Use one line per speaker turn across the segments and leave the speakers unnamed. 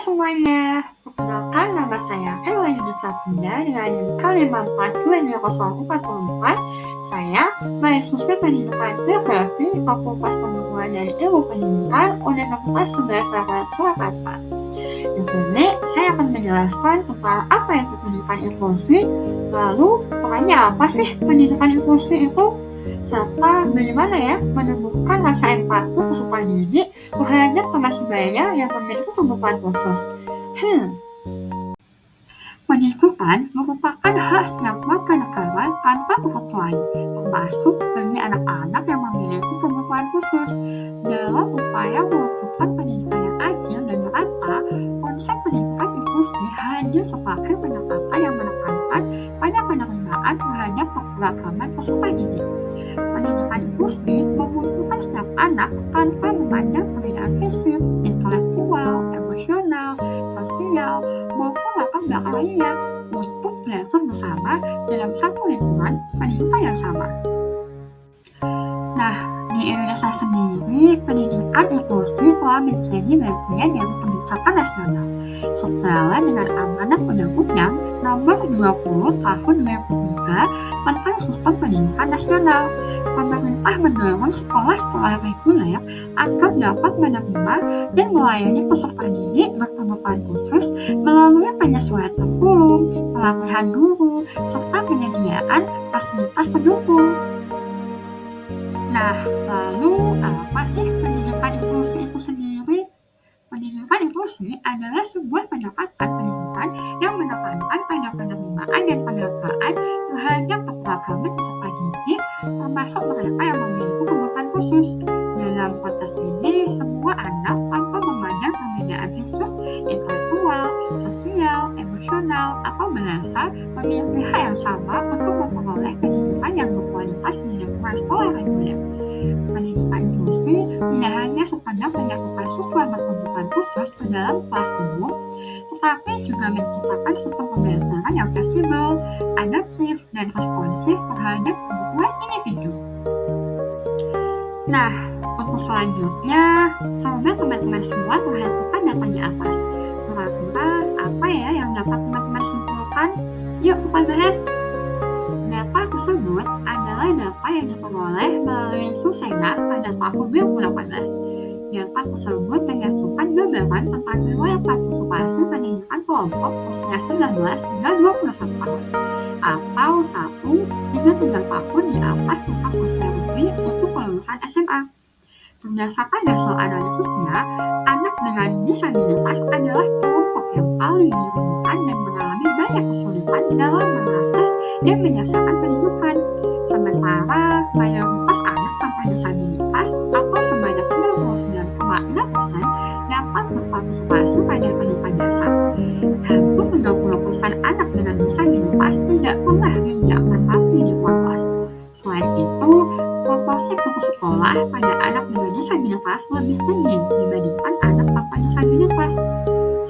semuanya, perkenalkan nama saya Ella Yunita Pinda dengan NIM K5422044. Saya mahasiswa pendidikan geografi Fakultas Pembangunan dan Ilmu Pendidikan Universitas 11 Negeri Surakarta. Di sini saya akan menjelaskan tentang apa itu pendidikan inklusi, lalu perannya apa sih pendidikan inklusi itu, serta bagaimana ya menumbuhkan rasa empati peserta didik terhadap teman sebaya yang memiliki kebutuhan khusus. Pendidikan merupakan hak setiap warga negara tanpa terkecuali, termasuk bagi anak-anak yang memiliki kebutuhan khusus. Dalam upaya mewujudkan pendidikan yang adil dan merata, konsep pendidikan inklusi hadir sebagai pendekatan yang menekankan pada penerimaan terhadap keberagaman peserta didik. Pendidikan inklusi membutuhkan setiap anak tanpa memandang perbedaan fisik, intelektual, emosional, sosial, maupun latar belakang lainnya untuk belajar bersama dalam satu lingkungan pendidikan yang sama. Nah, di Indonesia sendiri, pendidikan inklusi telah menjadi bagian dari kebijakan nasional sejalan dengan amanat Undang-Undang Nomor 20 Tahun 2003 tentang Sistem Pendidikan Nasional. Pemerintah mendorong sekolah-sekolah reguler agar dapat menerima dan melayani peserta didik berkebutuhan khusus melalui penyesuaian kurikulum, pelatihan guru, serta penyediaan fasilitas pendukung. Nah, lalu apa sih pendidikan inklusi itu sendiri? Pendidikan inklusi adalah sebuah pendekatan pendidikan yang menekankan pada penerimaan dan penghargaan terhadap keberagaman peserta didik, termasuk mereka yang memiliki kebutuhan khusus. Dalam konteks ini, semua anak tanpa memandang perbedaan fisik, intelektual, sosial, emosional, atau bahasa memiliki hak yang sama untuk memperoleh pendidikan yang berkualitas di lingkungan sekolah reguler. Pendidikan inklusi tidak hanya sekedar menyatukan siswa berkebutuhan khusus ke dalam kelas umum, tetapi juga menciptakan sistem pembelajaran yang fleksibel, adaptif, dan responsif terhadap kebutuhan individu. Nah, untuk selanjutnya, coba teman-teman semua perhatikan data di atas. Kira-kira apa ya yang dapat teman-teman simpulkan? Yuk kita bahas. Data tersebut adalah data yang diperoleh melalui Susenas pada tahun 2018. Data tersebut menyatukan gambaran tentang riwayat partisipasi pendidikan kelompok usia 19 hingga 21 tahun, atau 1 hingga 3 tahun di atas tingkat usia resmi untuk kelulusan SMA. Berdasarkan hasil analisisnya, anak dengan disabilitas adalah kelompok yang paling dirugikan dan mengalami banyak kesulitan dalam mengakses dan menyelesaikan pendidikan. Sementara mayoritas anak tanpa disabilitas atau sebanyak 99,6% dapat berpartisipasi pada pendidikan dasar. Hampir 30% anak dengan disabilitas tidak pernah menginjakkan kaki di kelas. Selain itu, proporsi putus sekolah pada anak dengan disabilitas lebih tinggi dibandingkan anak tanpa disabilitas.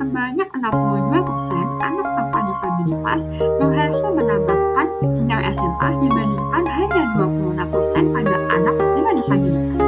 Sebanyak 62% anak tanpa disabilitas berhasil menamatkan jenjang SMA dibandingkan hanya 26% pada anak dengan disabilitas.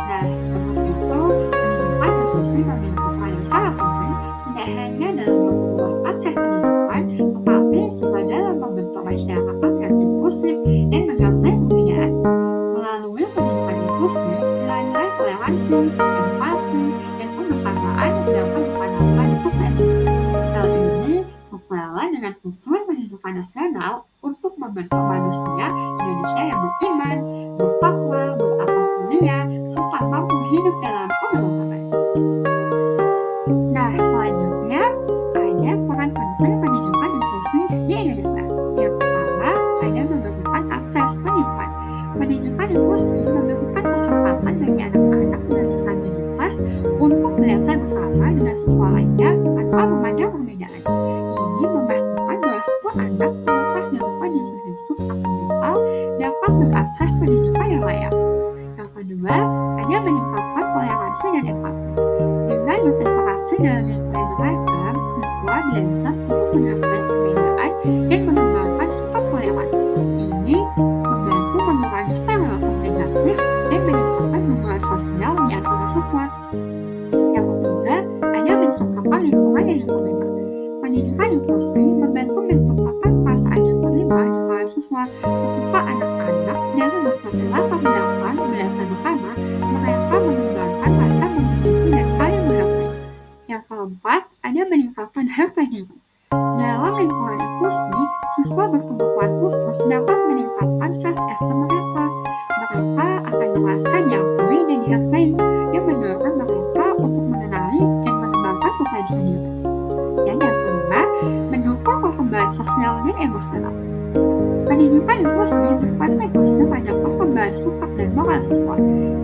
Nah, untuk itu, pendidikan inklusi memiliki peran yang sangat penting tidak hanya dalam memperluas akses pendidikan, tetapi juga dalam membentuk masyarakat yang inklusif dan menghargai perbedaan. Melalui pendidikan inklusi, nilai-nilai toleransi, empati, dan kebersamaan dapat ditanamkan di siswa. Hal ini sejalan dengan tujuan pendidikan nasional untuk membentuk manusia Indonesia yang beriman, bertakwa, berakhlak mulia, serta mampu hidup dalam keberagaman. Nah, selanjutnya ada peran penting pendidikan inklusi di Indonesia. Yang pertama, ada memberikan akses pendidikan. Pendidikan inklusi memberikan kesempatan bagi anak-anak dengan disabilitas untuk belajar bersama dengan siswa lainnya tanpa memandang perbedaan. Ini memastikan bahwa semua anak terlepas dari kondisi fisik atau mental dapat mengakses pendidikan yang layak. Yang kedua, ada meningkatkan toleransi dan empati. Dengan berinteraksi dalam lingkungan beragam, siswa belajar untuk menghargai perbedaan dan mengembangkan sikap toleran. Ini membantu mengurangi stereotip negatif dan meningkatkan hubungan sosial di antara siswa. lingkungan yang diterima. Pendidikan inklusi membantu menciptakan perasaan diterima di kalangan siswa ketika anak-anak dari berbagai latar belakang belajar bersama, mereka mengembangkan rasa memiliki dan saling menghargai. Yang keempat, ada meningkatkan harga diri. Dalam lingkungan inklusi, siswa berkebutuhan khusus dapat meningkatkan self-esteem mereka. Mereka akan merasa diakui dan dihargai, yang mendorong mereka untuk mengenali dan mengembangkan potensi diri. Dan yang kelima, mendukung perkembangan sosial dan emosional. Pendidikan inklusi berkontribusi pada perkembangan sikap dan moral siswa.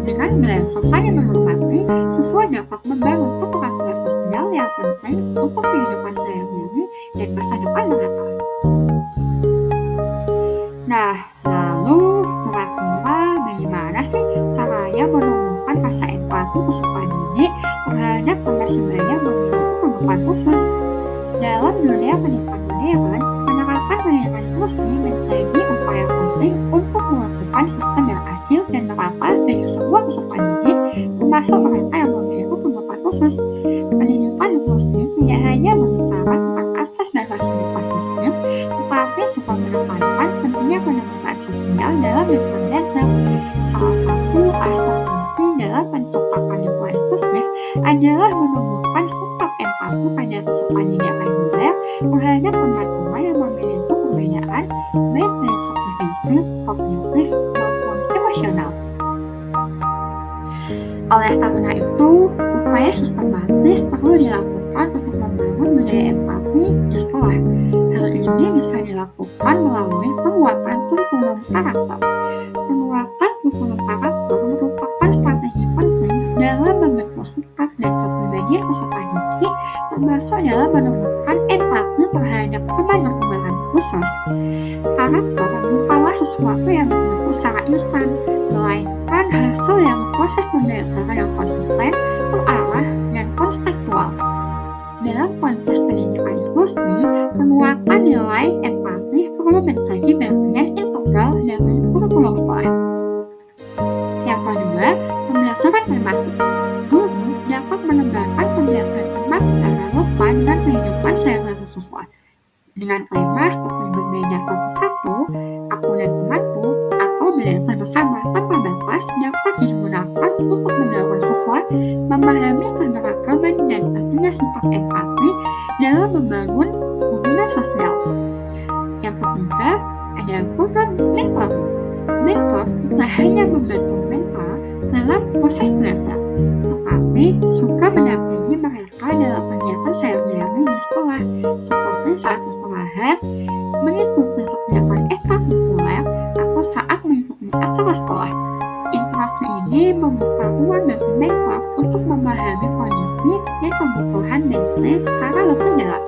Dengan belajar saling menghormati, siswa dapat membangun keterampilan sosial yang penting untuk kehidupan sehari-hari dan masa depan mereka. Nah, lalu kira-kira bagaimana sih caranya menumbuhkan rasa empati peserta didik terhadap teman sebaya yang memiliki kebutuhan khusus? Dalam dunia pendidikan modern, penerapan pendidikan inklusi menjadi upaya penting untuk mewujudkan sistem yang adil dan merata bagi semua peserta didik, termasuk mereka yang memiliki kebutuhan khusus. Pendidikan inklusi tidak hanya berbicara tentang akses dan fasilitas fisik, tetapi juga menekankan pentingnya penerimaan sosial dalam lingkungan belajar. Salah satu aspek kunci dalam penciptaan lingkungan inklusif adalah menumbuhkan sikap empati pada peserta didik reguler terhadap teman-teman yang memiliki perbedaan baik dari segi fisik, kognitif, maupun emosional. Oleh karena itu, upaya sistematis perlu dilakukan untuk membangun budaya empati di sekolah. Hal ini bisa dilakukan melalui penguatan kurikulum karakter. Penguatan kurikulum karakter merupakan strategi penting dalam membentuk sikap dan kepribadian peserta didik, termasuk dalam menumbuhkan empati terhadap teman berkebutuhan khusus. Karakter bukanlah sesuatu yang berbentuk secara instan, melainkan hasil yang proses pembelajaran yang konsisten, terarah, dan kontekstual. Dalam konteks pendidikan inklusi, penguatan nilai empati perlu menjadi bagian integral dari kurikulum sekolah. Yang kedua, pembelajaran tematik. Guru dapat mengembangkan pembelajaran tematik yang relevan dengan kehidupan sehari-hari siswa. Dengan tema seperti berbeda satu satu, aku dan temanku, atau belajar bersama tanpa batas dapat digunakan untuk mendorong siswa memahami keberagaman dan pentingnya sikap empati dalam membangun hubungan sosial. Yang ketiga, ada program mentoring. Mentor tidak hanya membantu mentor dalam proses belajar, tetapi juga mendampingi mereka dalam kegiatan sehari-hari di sekolah, seperti saat istirahat, mengikuti kegiatan ekstrakurikuler, atau saat mengikuti acara sekolah. Interaksi ini membuka ruang bagi mentor untuk memahami kondisi dan kebutuhan mentor secara lebih dalam.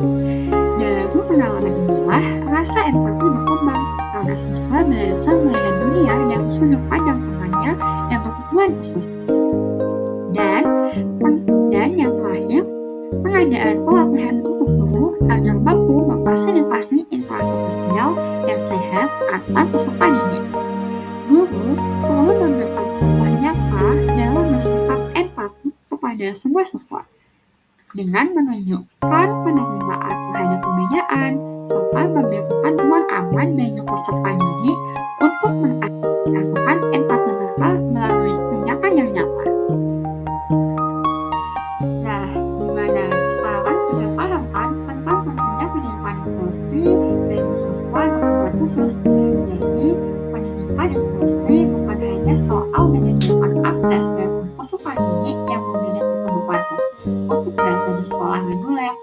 Dari pengalaman inilah, rasa empati berkembang karena siswa belajar melihat dunia dari sudut pandang temannya yang berkebutuhan khusus. Dan yang terakhir, pengadaan pelatihan untuk guru agar mampu memfasilitasi interaksi sosial yang sehat antar peserta didik. Guru perlu memberikan contoh nyata dalam bersikap empati kepada semua siswa, dengan menunjukkan penerimaan terhadap perbedaan, serta memberikan ruang aman bagi peserta didik untuk melakukan empati mereka melalui tindakan yang nyata. Nah, gimana? Sekarang sudah paham kan tentang pentingnya pendidikan inklusi bagi siswa berkebutuhan khusus? Jadi, pendidikan inklusi bukan hanya soal menyediakan akses bagi peserta didik yang memiliki kebutuhan khusus untuk belajar di sekolah reguler,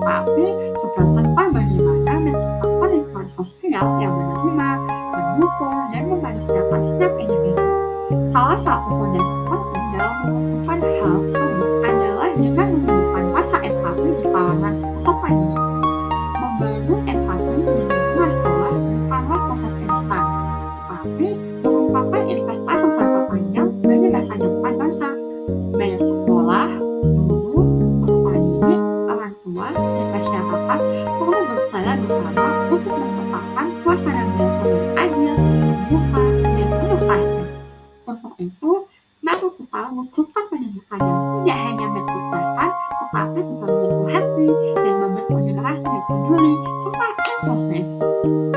tapi juga tentang bagaimana menciptakan lingkungan sosial yang menerima, mendukung, dan memanusiakan setiap individu. Salah satu fondasi penting dalam mewujudkan hal tersebut adalah dengan menumbuhkan rasa empati di kalangan peserta didik. Membangun empati di lingkungan sekolah bukanlah proses instan, tetapi merupakan investasi jangka panjang bagi masa depan bangsa. Baik sekolah, guru, peserta didik, orang tua, dan masyarakat perlu berjalan bersama untuk menciptakan suasana belajar yang adil, terbuka, dan inovasi. Untuk itu, mari kita wujudkan pendidikan yang tidak hanya mencerdaskan, tetapi juga menyentuh hati super impulsif.